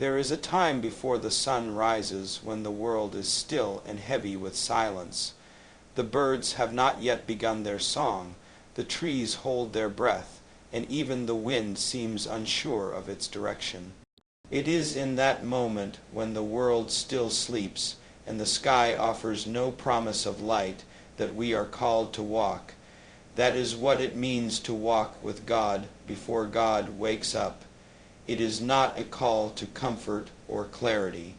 There is a time before the sun rises when the world is still and heavy with silence. The birds have not yet begun their song, the trees hold their breath, and even the wind seems unsure of its direction. It is in that moment when the world still sleeps and the sky offers no promise of light that we are called to walk. That is what it means to walk with God before God wakes up. It is not a call to comfort or clarity.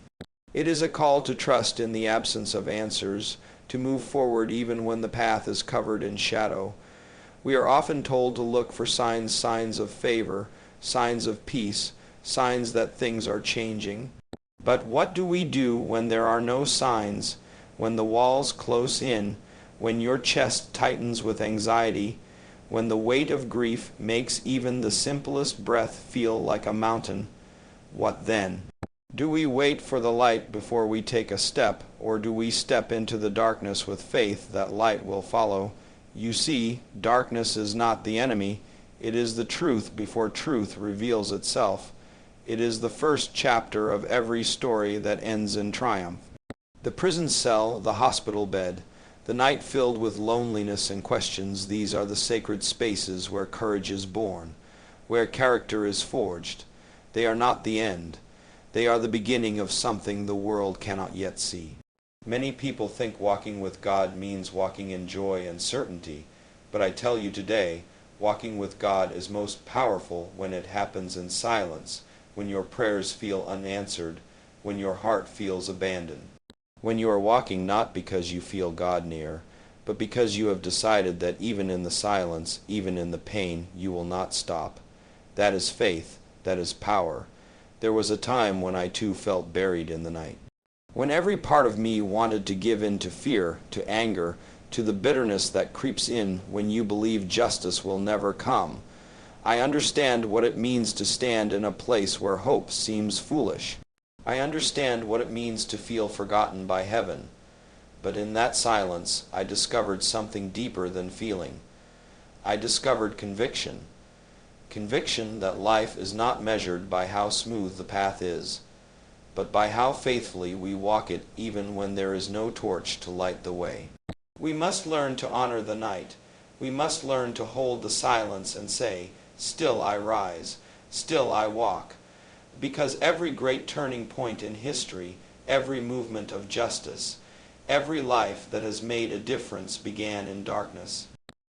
It is a call to trust in the absence of answers, to move forward even when the path is covered in shadow. We are often told to look for signs of favor, signs of peace, signs that things are changing. But what do we do when there are no signs, when the walls close in, when your chest tightens with anxiety, when the weight of grief makes even the simplest breath feel like a mountain? What then? Do we wait for the light before we take a step, or do we step into the darkness with faith that light will follow? You see, darkness is not the enemy. It is the truth before truth reveals itself. It is the first chapter of every story that ends in triumph. The prison cell, the hospital bed, the night filled with loneliness and questions, these are the sacred spaces where courage is born, where character is forged. They are not the end. They are the beginning of something the world cannot yet see. Many people think walking with God means walking in joy and certainty, but I tell you today, walking with God is most powerful when it happens in silence, when your prayers feel unanswered, when your heart feels abandoned. When you are walking not because you feel God near, but because you have decided that even in the silence, even in the pain, you will not stop. That is faith, that is power. There was a time when I too felt buried in the night. When every part of me wanted to give in to fear, to anger, to the bitterness that creeps in when you believe justice will never come. I understand what it means to stand in a place where hope seems foolish. I understand what it means to feel forgotten by heaven. But in that silence, I discovered something deeper than feeling. I discovered conviction. Conviction that life is not measured by how smooth the path is, but by how faithfully we walk it even when there is no torch to light the way. We must learn to honor the night. We must learn to hold the silence and say, "Still I rise, still I walk," because every great turning point in history, every movement of justice, every life that has made a difference began in darkness.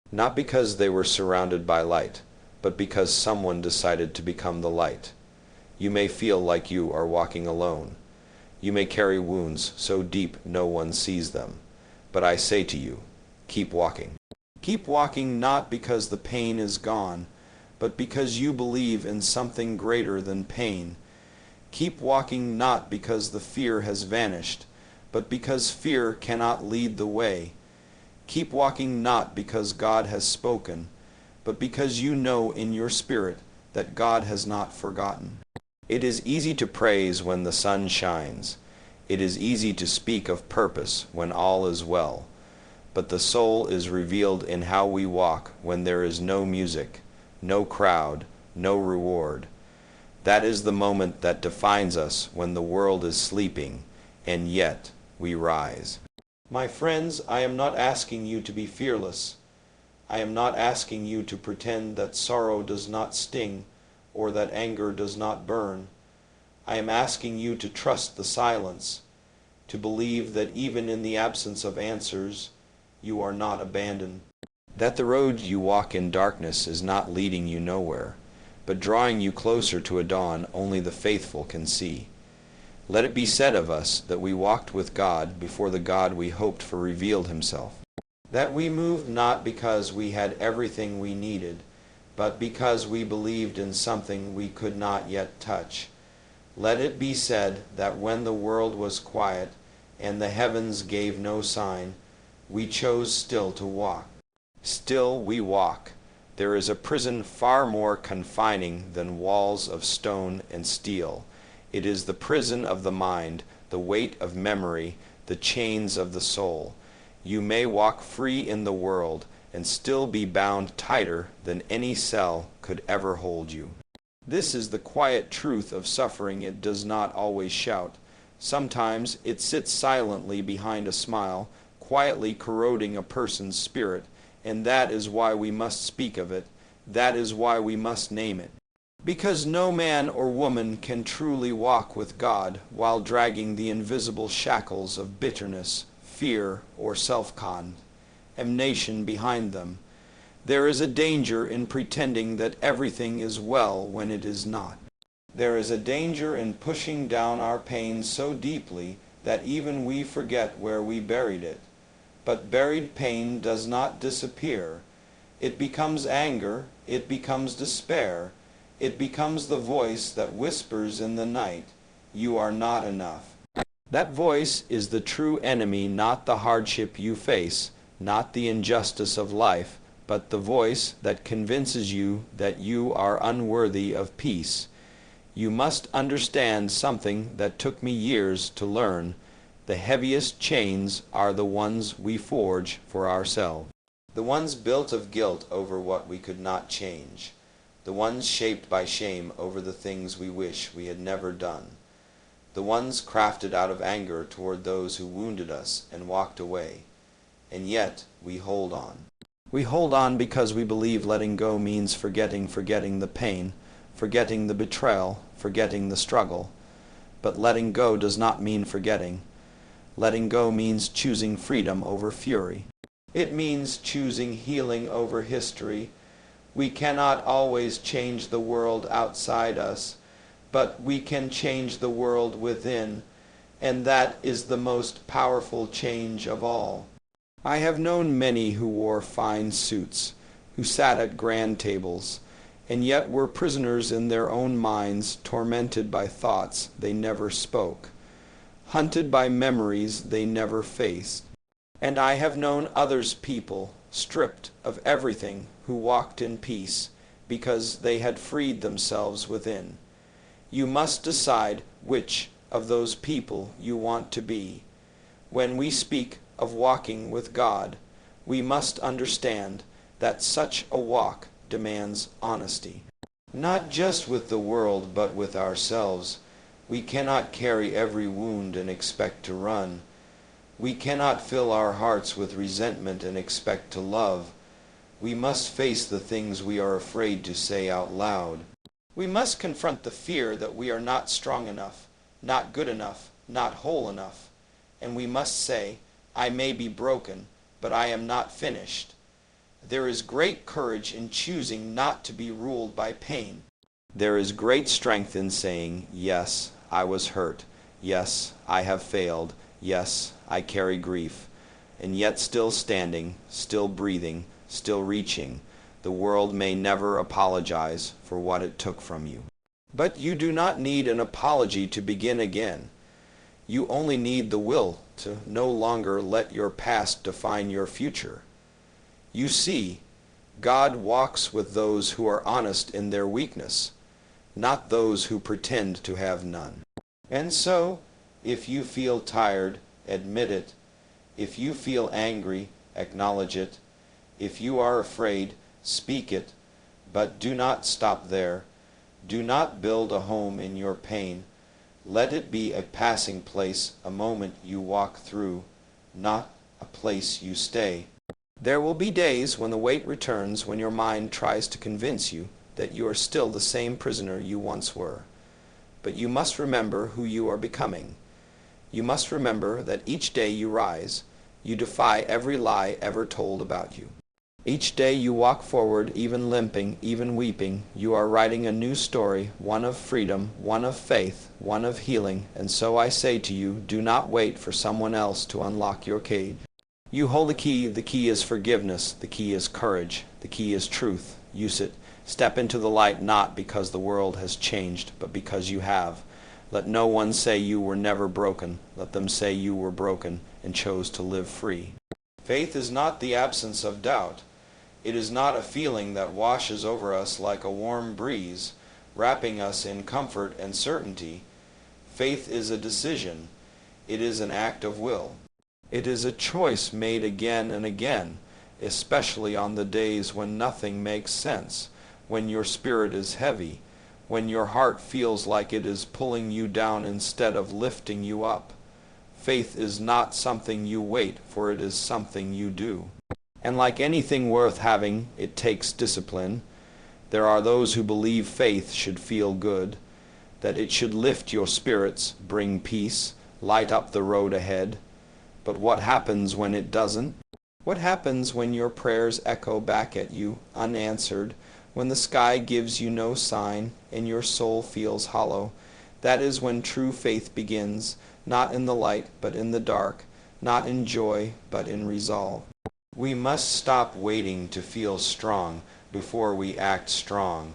Not because they were surrounded by light, but because someone decided to become the light. You may feel like you are walking alone. You may carry wounds so deep no one sees them. But I say to you, keep walking. Keep walking not because the pain is gone, but because you believe in something greater than pain. Keep walking not because the fear has vanished, but because fear cannot lead the way. Keep walking not because God has spoken, but because you know in your spirit that God has not forgotten. It is easy to praise when the sun shines. It is easy to speak of purpose when all is well. But the soul is revealed in how we walk when there is no music, no crowd, no reward. That is the moment that defines us when the world is sleeping, and yet we rise. My friends, I am not asking you to be fearless. I am not asking you to pretend that sorrow does not sting or that anger does not burn. I am asking you to trust the silence, to believe that even in the absence of answers, you are not abandoned. That the road you walk in darkness is not leading you nowhere, but drawing you closer to a dawn only the faithful can see. Let it be said of us that we walked with God before the God we hoped for revealed himself. That we moved not because we had everything we needed, but because we believed in something we could not yet touch. Let it be said that when the world was quiet and the heavens gave no sign, we chose still to walk. Still we walk. There is a prison far more confining than walls of stone and steel. It is the prison of the mind, the weight of memory, the chains of the soul. You may walk free in the world and still be bound tighter than any cell could ever hold you. This is the quiet truth of suffering. It does not always shout. Sometimes it sits silently behind a smile, quietly corroding a person's spirit, and that is why we must speak of it. That is why we must name it. Because no man or woman can truly walk with God while dragging the invisible shackles of bitterness, fear, or self-condemnation behind them. There is a danger in pretending that everything is well when it is not. There is a danger in pushing down our pain so deeply that even we forget where we buried it. But buried pain does not disappear. It becomes anger, it becomes despair, it becomes the voice that whispers in the night, "You are not enough." That voice is the true enemy, not the hardship you face, not the injustice of life, but the voice that convinces you that you are unworthy of peace. You must understand something that took me years to learn. The heaviest chains are the ones we forge for ourselves. The ones built of guilt over what we could not change. The ones shaped by shame over the things we wish we had never done. The ones crafted out of anger toward those who wounded us and walked away. And yet we hold on. We hold on because we believe letting go means forgetting the pain, forgetting the betrayal, forgetting the struggle. But letting go does not mean forgetting. Letting go means choosing freedom over fury. It means choosing healing over history. We cannot always change the world outside us, but we can change the world within, and that is the most powerful change of all. I have known many who wore fine suits, who sat at grand tables, and yet were prisoners in their own minds, tormented by thoughts they never spoke, hunted by memories they never faced. And I have known others people, stripped of everything, who walked in peace, because they had freed themselves within. You must decide which of those people you want to be. When we speak of walking with God, we must understand that such a walk demands honesty. Not just with the world, but with ourselves. We cannot carry every wound and expect to run. We cannot fill our hearts with resentment and expect to love. We must face the things we are afraid to say out loud. We must confront the fear that we are not strong enough, not good enough, not whole enough. And we must say, "I may be broken, but I am not finished." There is great courage in choosing not to be ruled by pain. There is great strength in saying, "Yes, I was hurt. Yes, I have failed. Yes, I carry grief." And yet still standing, still breathing, still reaching. The world may never apologize for what it took from you. But you do not need an apology to begin again. You only need the will to no longer let your past define your future. You see, God walks with those who are honest in their weakness, not those who pretend to have none. And so, if you feel tired, admit it. If you feel angry, acknowledge it. If you are afraid, speak it. But do not stop there. Do not build a home in your pain. Let it be a passing place, a moment you walk through, not a place you stay. There will be days when the weight returns, when your mind tries to convince you that you are still the same prisoner you once were. But you must remember who you are becoming. You must remember that each day you rise, you defy every lie ever told about you. Each day you walk forward, even limping, even weeping, you are writing a new story, one of freedom, one of faith, one of healing. And so I say to you, do not wait for someone else to unlock your cage. You hold the key is forgiveness, the key is courage, the key is truth. Use it. Step into the light not because the world has changed, but because you have. Let no one say you were never broken. Let them say you were broken and chose to live free. Faith is not the absence of doubt. It is not a feeling that washes over us like a warm breeze, wrapping us in comfort and certainty. Faith is a decision. It is an act of will. It is a choice made again and again, especially on the days when nothing makes sense, when your spirit is heavy, when your heart feels like it is pulling you down instead of lifting you up. Faith is not something you wait for, it is something you do. And like anything worth having, it takes discipline. There are those who believe faith should feel good, that it should lift your spirits, bring peace, light up the road ahead. But what happens when it doesn't? What happens when your prayers echo back at you, unanswered, when the sky gives you no sign and your soul feels hollow? That is when true faith begins, not in the light but in the dark, not in joy but in resolve. We must stop waiting to feel strong before we act strong.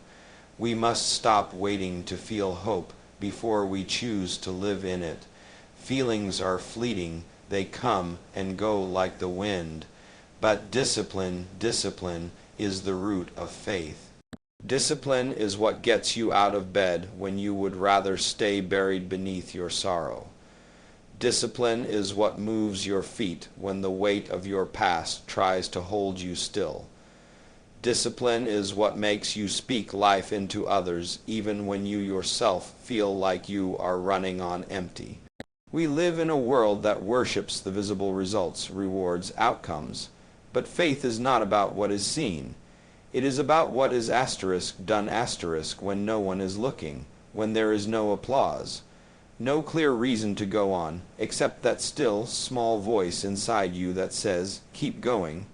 We must stop waiting to feel hope before we choose to live in it. Feelings are fleeting, they come and go like the wind. But discipline is the root of faith. Discipline is what gets you out of bed when you would rather stay buried beneath your sorrow. Discipline is what moves your feet when the weight of your past tries to hold you still. Discipline is what makes you speak life into others even when you yourself feel like you are running on empty. We live in a world that worships the visible results, rewards, outcomes. But faith is not about what is seen. It is about what is done when no one is looking, when there is no applause. No clear reason to go on, except that still, small voice inside you that says, keep going.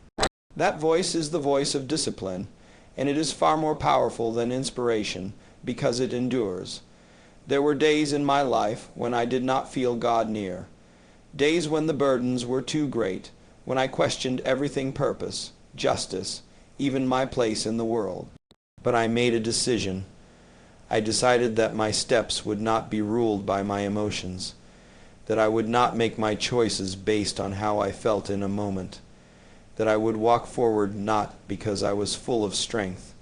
That voice is the voice of discipline, and it is far more powerful than inspiration because it endures. There were days in my life when I did not feel God near, days when the burdens were too great, when I questioned everything, purpose, justice, even my place in the world. But I made a decision. I decided that my steps would not be ruled by my emotions, that I would not make my choices based on how I felt in a moment, that I would walk forward not because I was full of strength,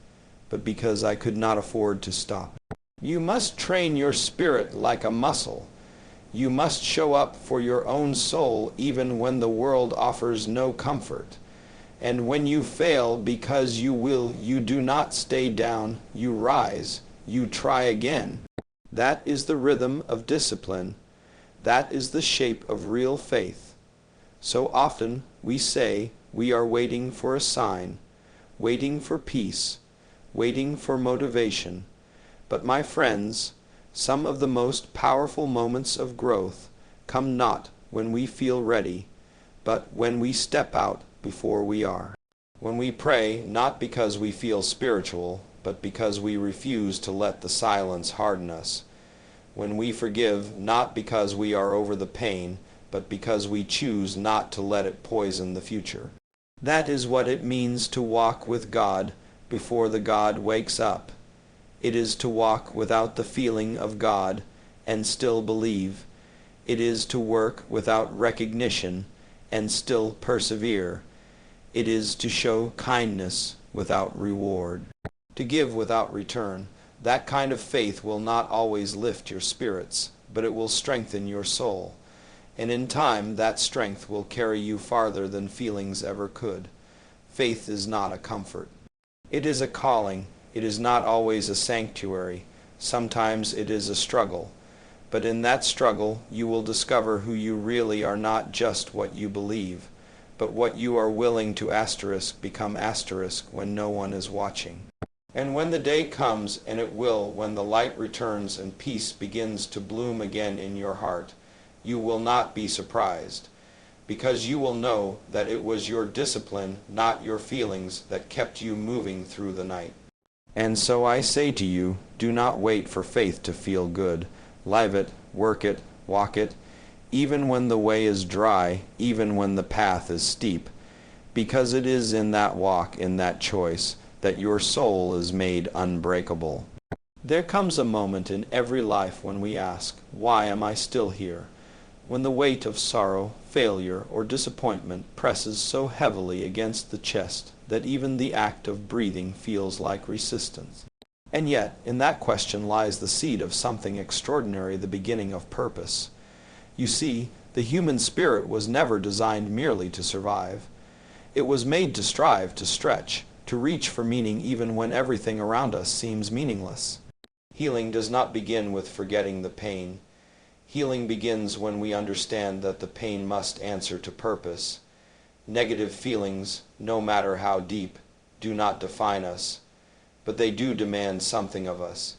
but because I could not afford to stop. You must train your spirit like a muscle. You must show up for your own soul even when the world offers no comfort. And when you fail because you do not stay down, you rise. You try again. That is the rhythm of discipline. That is the shape of real faith. So often we say we are waiting for a sign, waiting for peace, waiting for motivation. But my friends, some of the most powerful moments of growth come not when we feel ready, but when we step out before we are. When we pray not because we feel spiritual, but because we refuse to let the silence harden us. When we forgive not because we are over the pain, but because we choose not to let it poison the future. That is what it means to walk with God before the God wakes up. It is to walk without the feeling of God and still believe. It is to work without recognition and still persevere. It is to show kindness without reward. To give without return. That kind of faith will not always lift your spirits, but it will strengthen your soul. And in time, that strength will carry you farther than feelings ever could. Faith is not a comfort. It is a calling. It is not always a sanctuary. Sometimes it is a struggle. But in that struggle, you will discover who you really are, not just what you believe, but what you are willing to become when no one is watching. And when the day comes, and it will, when the light returns and peace begins to bloom again in your heart, you will not be surprised, because you will know that it was your discipline, not your feelings, that kept you moving through the night. And so I say to you, do not wait for faith to feel good. Live it, work it, walk it, even when the way is dry, even when the path is steep, because it is in that walk, in that choice, that your soul is made unbreakable. There comes a moment in every life when we ask, why am I still here? When the weight of sorrow, failure, or disappointment presses so heavily against the chest that even the act of breathing feels like resistance. And yet, in that question lies the seed of something extraordinary, the beginning of purpose. You see, the human spirit was never designed merely to survive. It was made to strive, to stretch, to reach for meaning even when everything around us seems meaningless. Healing does not begin with forgetting the pain. Healing begins when we understand that the pain must answer to purpose. Negative feelings, no matter how deep, do not define us, but they do demand something of us.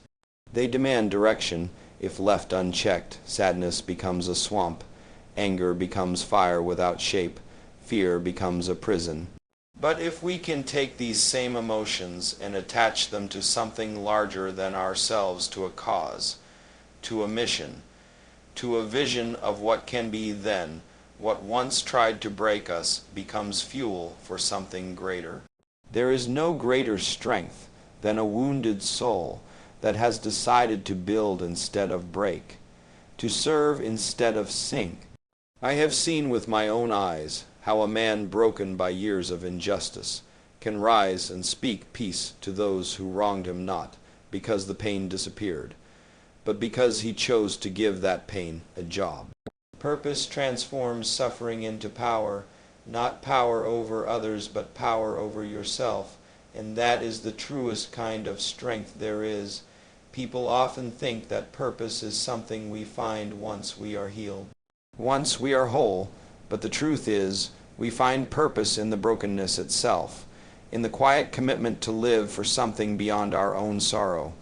They demand direction. If left unchecked, sadness becomes a swamp, anger becomes fire without shape, fear becomes a prison. But if we can take these same emotions and attach them to something larger than ourselves, to a cause, to a mission, to a vision of what can be, then what once tried to break us becomes fuel for something greater. There is no greater strength than a wounded soul that has decided to build instead of break, to serve instead of sink. I have seen with my own eyes how a man broken by years of injustice can rise and speak peace to those who wronged him, not because the pain disappeared, but because he chose to give that pain a job. Purpose transforms suffering into power, not power over others, but power over yourself, and that is the truest kind of strength there is. People often think that purpose is something we find once we are healed, once we are whole, but the truth is, we find purpose in the brokenness itself, in the quiet commitment to live for something beyond our own sorrow.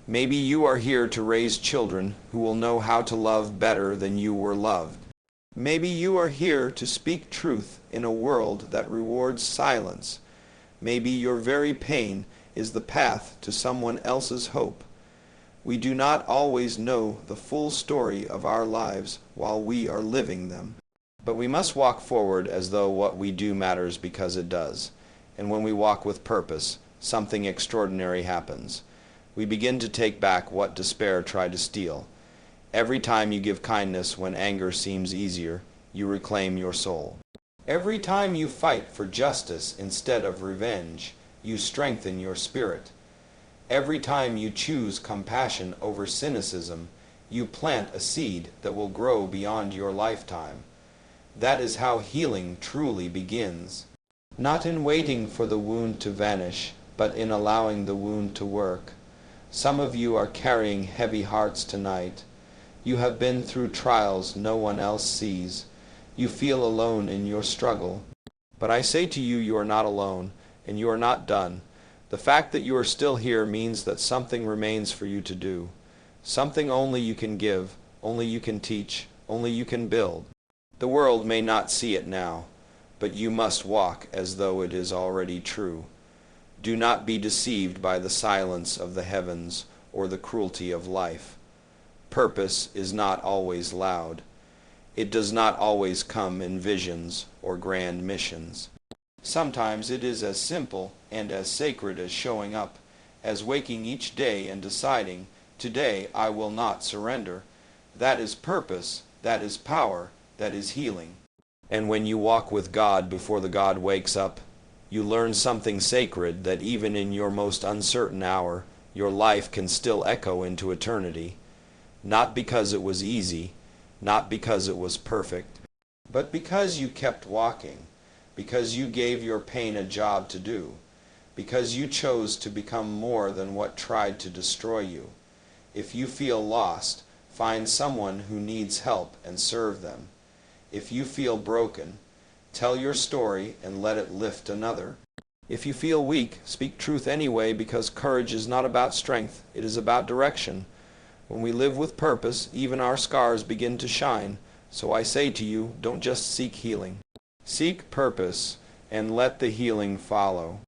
Maybe you are here to raise children who will know how to love better than you were loved. Maybe you are here to speak truth in a world that rewards silence. Maybe your very pain is the path to someone else's hope. We do not always know the full story of our lives while we are living them, but we must walk forward as though what we do matters, because it does. And when we walk with purpose, something extraordinary happens. We begin to take back what despair tried to steal. Every time you give kindness when anger seems easier, you reclaim your soul. Every time you fight for justice instead of revenge, you strengthen your spirit. Every time you choose compassion over cynicism, you plant a seed that will grow beyond your lifetime. That is how healing truly begins. Not in waiting for the wound to vanish, but in allowing the wound to work. Some of you are carrying heavy hearts tonight. You have been through trials no one else sees. You feel alone in your struggle. But I say to you, you are not alone, and you are not done. The fact that you are still here means that something remains for you to do. Something only you can give, only you can teach, only you can build. The world may not see it now, but you must walk as though it is already true. Do not be deceived by the silence of the heavens or the cruelty of life. Purpose is not always loud. It does not always come in visions or grand missions. Sometimes it is as simple and as sacred as showing up, as waking each day and deciding, today I will not surrender. That is purpose, that is power, that is healing. And when you walk with God before the God wakes up, you learn something sacred, that even in your most uncertain hour, your life can still echo into eternity. Not because it was easy, not because it was perfect, but because you kept walking, because you gave your pain a job to do, because you chose to become more than what tried to destroy you. If you feel lost, find someone who needs help and serve them. If you feel broken, tell your story and let it lift another. If you feel weak, speak truth anyway, because courage is not about strength, it is about direction. When we live with purpose, even our scars begin to shine. So I say to you, don't just seek healing. Seek purpose and let the healing follow.